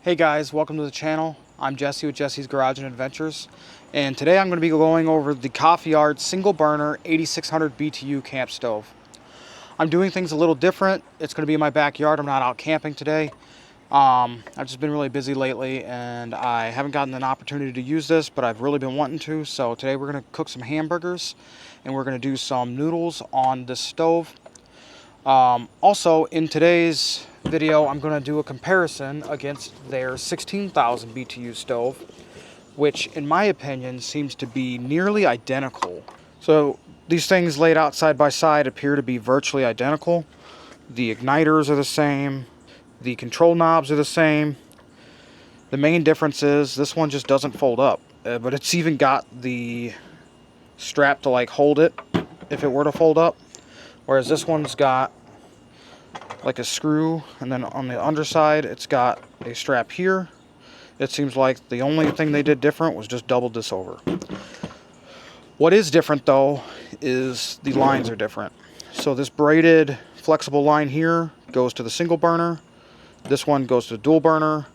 Hey guys, welcome to the channel. I'm Jesse with Jesse's Garage and Adventures, and today I'm going to be going over the Cofiyard single burner 8600 BTU camp stove. I'm doing things a little different. It's going to be in my backyard. I'm not out camping today. I've just been really busy lately and I haven't gotten an opportunity to use this, but I've really been wanting to. So today we're going to cook some hamburgers and we're going to do some noodles on this stove. Also, in today's video, I'm going to do a comparison against their 16,000 BTU stove, which in my opinion seems to be nearly identical. So these things laid out side by side appear to be virtually identical. The igniters are the same. The control knobs are the same. The main difference is this one just doesn't fold up, but it's even got the strap to like hold it if it were to fold up. Whereas this one's got like a screw, and then on the underside it's got a strap here. It seems like the only thing they did different was just doubled this over. What is different though is the lines are different. So this braided flexible line here goes to the single burner. This one goes to the dual burner.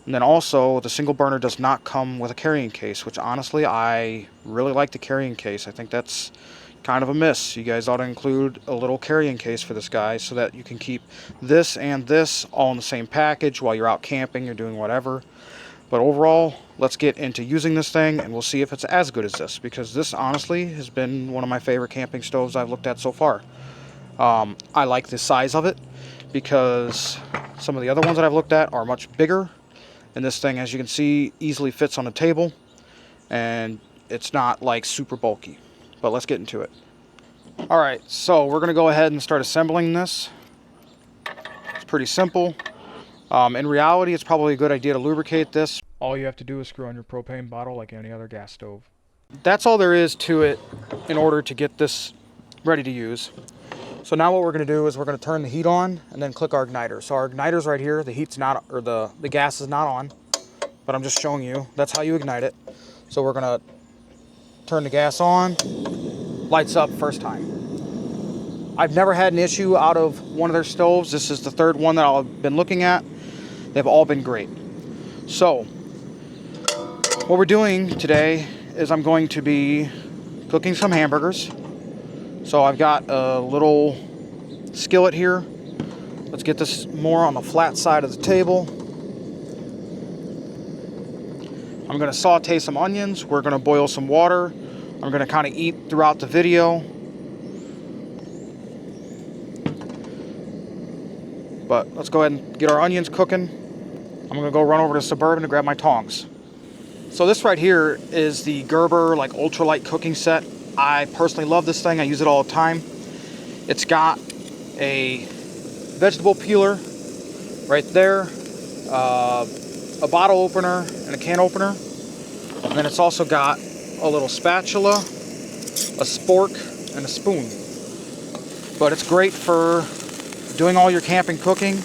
And then also the single burner does not come with a carrying case, which honestly I really like the carrying case. I think that's kind of a miss. You guys ought to include a little carrying case for this guy so that you can keep this and this all in the same package while you're out camping or doing whatever. But overall, let's get into using this thing and we'll see if it's as good as this, because this honestly has been one of my favorite camping stoves I've looked at so far. I like the size of it because some of the other ones that I've looked at are much bigger, and this thing, as you can see, easily fits on a table and it's not like super bulky. But let's get into it. Alright, so we're going to go ahead and start assembling this. It's pretty simple. In reality, it's probably a good idea to lubricate this. All you have to do is screw on your propane bottle like any other gas stove. That's all there is to it in order to get this ready to use. So now what we're going to do is we're going to turn the heat on and then click our igniter. So our igniter's right here. The heat's not, or the gas is not on, but I'm just showing you. That's how you ignite it. So we're going to turn the gas on, lights up first time. I've never had an issue out of one of their stoves. This is the third one that I've been looking at. They've all been great. So what we're doing today is I'm going to be cooking some hamburgers. So I've got a little skillet here. Let's get this more on the flat side of the table. I'm going to saute some onions. We're going to boil some water. I'm going to kind of eat throughout the video. But let's go ahead and get our onions cooking. I'm going to go run over to Suburban to grab my tongs. So this right here is the Gerber like ultralight cooking set. I personally love this thing. I use it all the time. It's got a vegetable peeler right there, a bottle opener and a can opener, and then it's also got a little spatula, a spork, and a spoon. But it's great for doing all your camping cooking.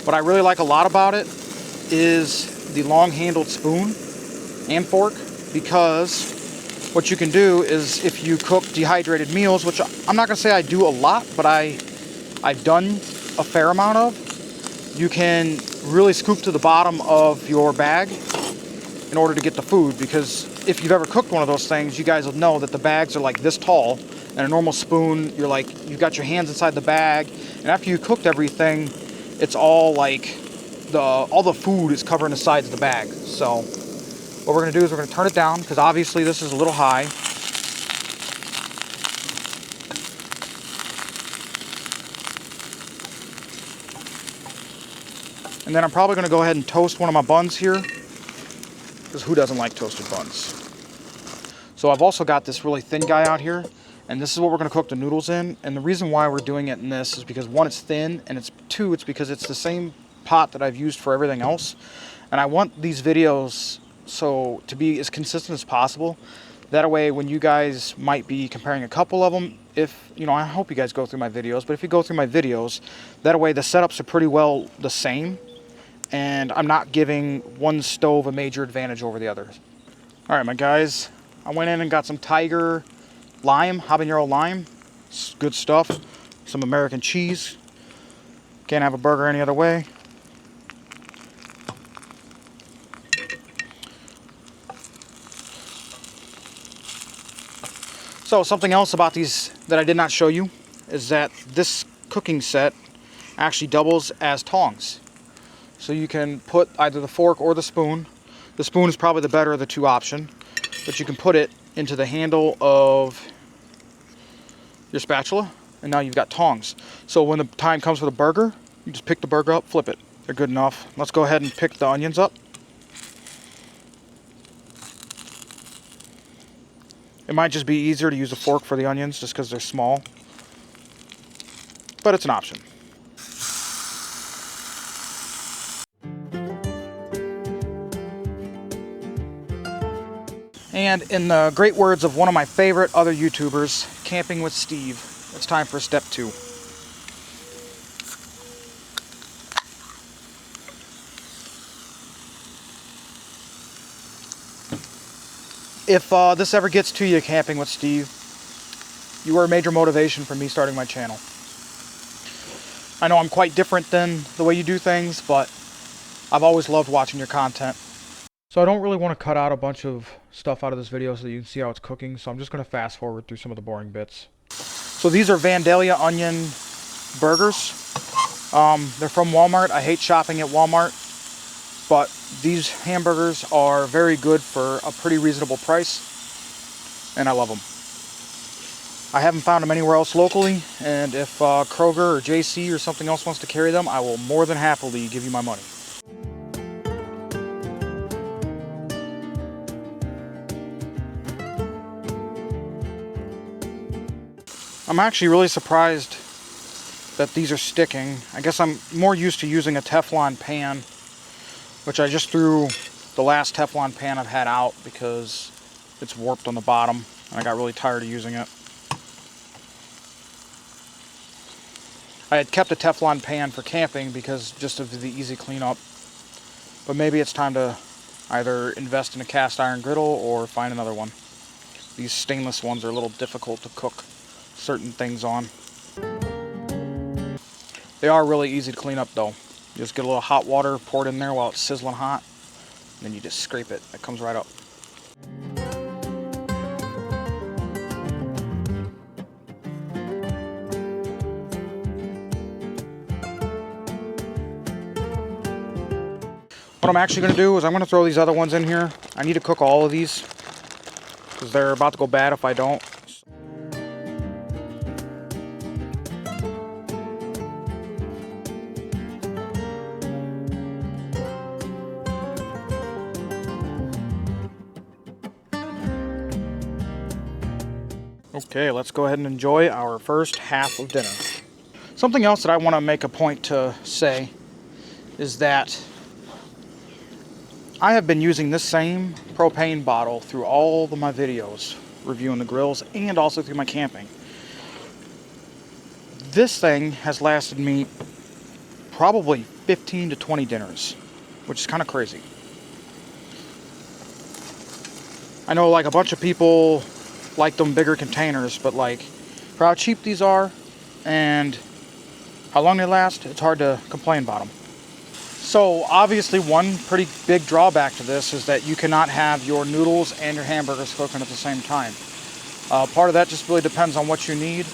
What I really like a lot about it is the long-handled spoon and fork, because what you can do is if you cook dehydrated meals, which I'm not going to say I do a lot, but I've done a fair amount of, you can really scoop to the bottom of your bag in order to get the food, because if you've ever cooked one of those things, you guys will know that the bags are like this tall, and a normal spoon, you've got your hands inside the bag, and after you cooked everything, it's all like all the food is covering the sides of the bag. So what we're going to do is we're going to turn it down, because obviously this is a little high. And then I'm probably going to go ahead and toast one of my buns here, because who doesn't like toasted buns? So I've also got this really thin guy out here, and this is what we're going to cook the noodles in. And the reason why we're doing it in this is because one, it's thin, and it's because it's the same pot that I've used for everything else. And I want these videos so to be as consistent as possible. That way, when you guys might be comparing a couple of them, if, you know, I hope you guys go through my videos, but if you go through my videos, that way the setups are pretty well the same, and I'm not giving one stove a major advantage over the others. All right, my guys, I went in and got some Tiger lime, habanero lime. It's good stuff. Some American cheese. Can't have a burger any other way. So something else about these that I did not show you is that this cooking set actually doubles as tongs. So you can put either the fork or the spoon. The spoon is probably the better of the two option, but you can put it into the handle of your spatula, and now you've got tongs. So when the time comes for the burger, you just pick the burger up, flip it. They're good enough. Let's go ahead and pick the onions up. It might just be easier to use a fork for the onions just because they're small, but it's an option. And in the great words of one of my favorite other YouTubers, Camping with Steve, it's time for step 2. If this ever gets to you, Camping with Steve, you are a major motivation for me starting my channel. I know I'm quite different than the way you do things, but I've always loved watching your content. So I don't really want to cut out a bunch of stuff out of this video so that you can see how it's cooking, so I'm just going to fast forward through some of the boring bits. So these are Vandalia onion burgers. They're from Walmart. I hate shopping at Walmart, but these hamburgers are very good for a pretty reasonable price, and I love them. I haven't found them anywhere else locally, and if Kroger or JC or something else wants to carry them, I will more than happily give you my money. I'm actually really surprised that these are sticking. I guess I'm more used to using a Teflon pan, which I just threw the last Teflon pan I've had out because it's warped on the bottom and I got really tired of using it. I had kept a Teflon pan for camping because just of the easy cleanup, but maybe it's time to either invest in a cast iron griddle or find another one. These stainless ones are a little difficult to cook certain things on. They are really easy to clean up though. You just get a little hot water, pour it in there while it's sizzling hot, and then you just scrape it. It comes right up. What I'm actually going to do is I'm going to throw these other ones in here. I need to cook all of these because they're about to go bad if I don't. Okay, let's go ahead and enjoy our first half of dinner. Something else that I want to make a point to say is that I have been using this same propane bottle through all of my videos, reviewing the grills and also through my camping. This thing has lasted me probably 15 to 20 dinners, which is kind of crazy. I know like a bunch of people like them bigger containers, but like for how cheap these are and how long they last, it's hard to complain about them. So obviously one pretty big drawback to this is that you cannot have your noodles and your hamburgers cooking at the same time. Part of that just really depends on what you need.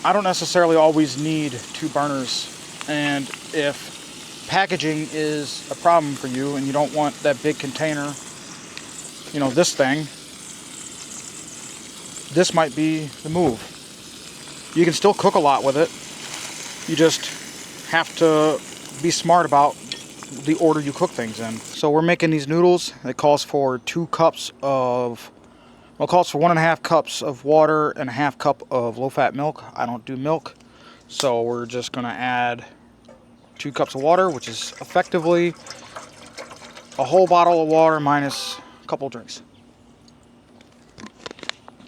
I don't necessarily always need 2 burners, and if packaging is a problem for you and you don't want that big container, you know, this thing, this might be the move. You can still cook a lot with it. You just have to be smart about the order you cook things in. So we're making these noodles. It calls for 2 cups of, well, it calls for 1.5 cups of water and a half cup of low-fat milk. I don't do milk, so we're just gonna add 2 cups of water, which is effectively a whole bottle of water minus a couple of drinks.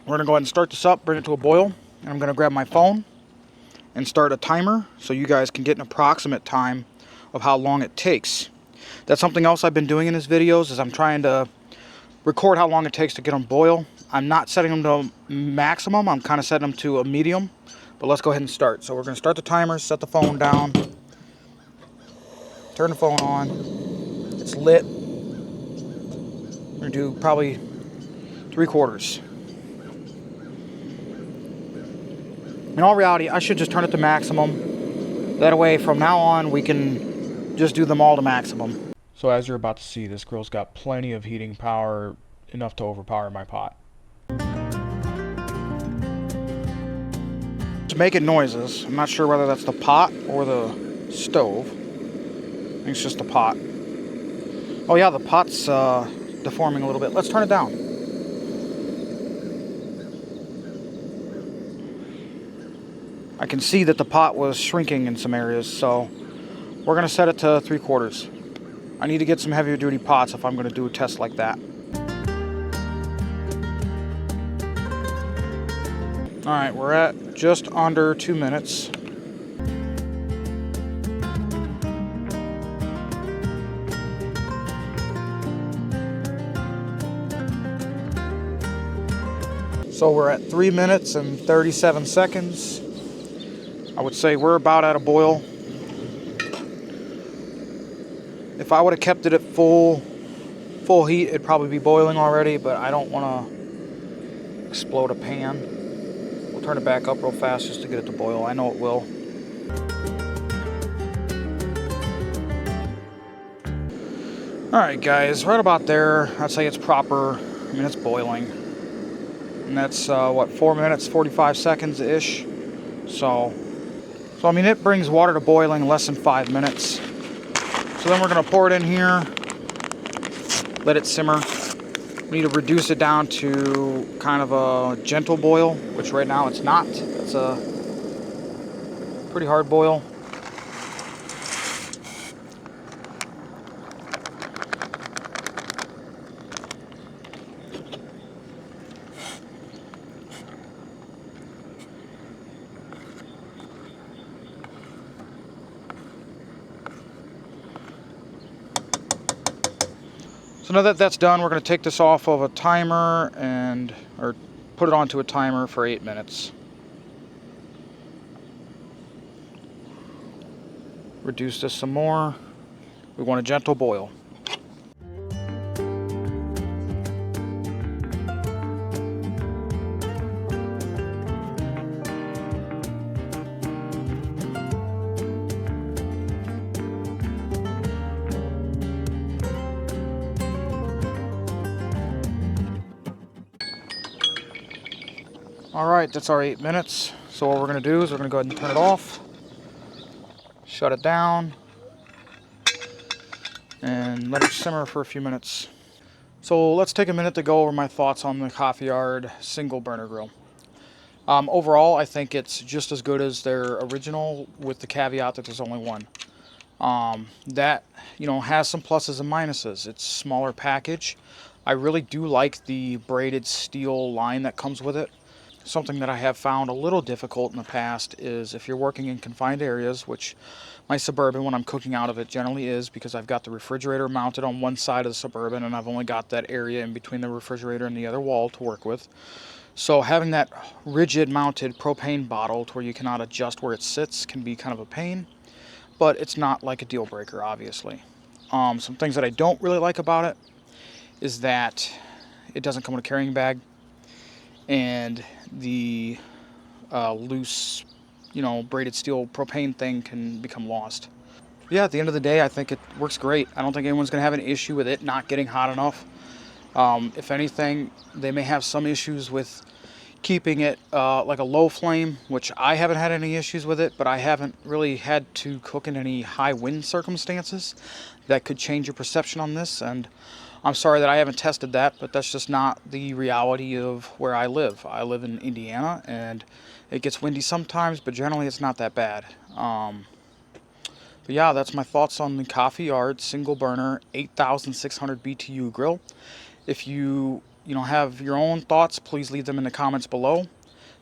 We're gonna go ahead and start this up, bring it to a boil, and I'm gonna grab my phone and start a timer so you guys can get an approximate time of how long it takes. That's something else I've been doing in these videos, is I'm trying to record how long it takes to get them boil. I'm not setting them to maximum, I'm kind of setting them to a medium, but let's go ahead and start. So we're gonna start the timer, set the phone down, turn the phone on, it's lit. We're gonna do probably 3/4. In all reality, I should just turn it to maximum. That way, from now on, we can just do them all to maximum. So as you're about to see, this grill's got plenty of heating power, enough to overpower my pot. It's making noises. I'm not sure whether that's the pot or the stove. I think it's just the pot. Oh yeah, the pot's deforming a little bit. Let's turn it down. I can see that the pot was shrinking in some areas, so we're gonna set it to 3/4. I need to get some heavier duty pots if I'm gonna do a test like that. All right, we're at just under 2 minutes. So we're at 3 minutes and 37 seconds. I would say we're about at a boil. If I would have kept it at full heat, it'd probably be boiling already, but I don't want to explode a pan. We'll turn it back up real fast just to get it to boil. I know it will. Alright guys, right about there, I'd say it's proper. I mean, it's boiling. And that's, what, 4 minutes, 45 seconds-ish. So, I mean, it brings water to boiling in less than 5 minutes. So then we're going to pour it in here, let it simmer. We need to reduce it down to kind of a gentle boil, which right now it's not. It's a pretty hard boil. So now that that's done, we're going to take this off of a timer or put it onto a timer for 8 minutes. Reduce this some more. We want a gentle boil. Alright, that's our 8 minutes. So what we're going to do is we're going to go ahead and turn it off, shut it down, and let it simmer for a few minutes. So let's take a minute to go over my thoughts on the Cofiyard single burner grill. Overall, I think it's just as good as their original, with the caveat that there's only one. That, you know, has some pluses and minuses. It's a smaller package. I really do like the braided steel line that comes with it. Something that I have found a little difficult in the past is if you're working in confined areas, which my Suburban, when I'm cooking out of it, generally is, because I've got the refrigerator mounted on one side of the Suburban and I've only got that area in between the refrigerator and the other wall to work with. So having that rigid mounted propane bottle to where you cannot adjust where it sits can be kind of a pain, but it's not like a deal breaker, obviously. Some things that I don't really like about it is that it doesn't come with a carrying bag, and the loose, you know, braided steel propane thing can become lost. Yeah, at the end of the day, I think it works great. I don't think anyone's going to have an issue with it not getting hot enough. If anything, they may have some issues with keeping it like a low flame, which I haven't had any issues with it, but I haven't really had to cook in any high wind circumstances that could change your perception on this. And I'm sorry that I haven't tested that, but that's just not the reality of where I live. I live in Indiana, and it gets windy sometimes, but generally it's not that bad. But yeah, that's my thoughts on the Cofiyard single burner 8,600 BTU grill. If you have your own thoughts, please leave them in the comments below.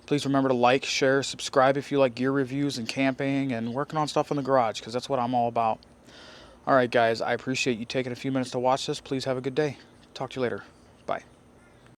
Please remember to like, share, subscribe if you like gear reviews and camping and working on stuff in the garage, because that's what I'm all about. Alright guys, I appreciate you taking a few minutes to watch this. Please have a good day. Talk to you later. Bye.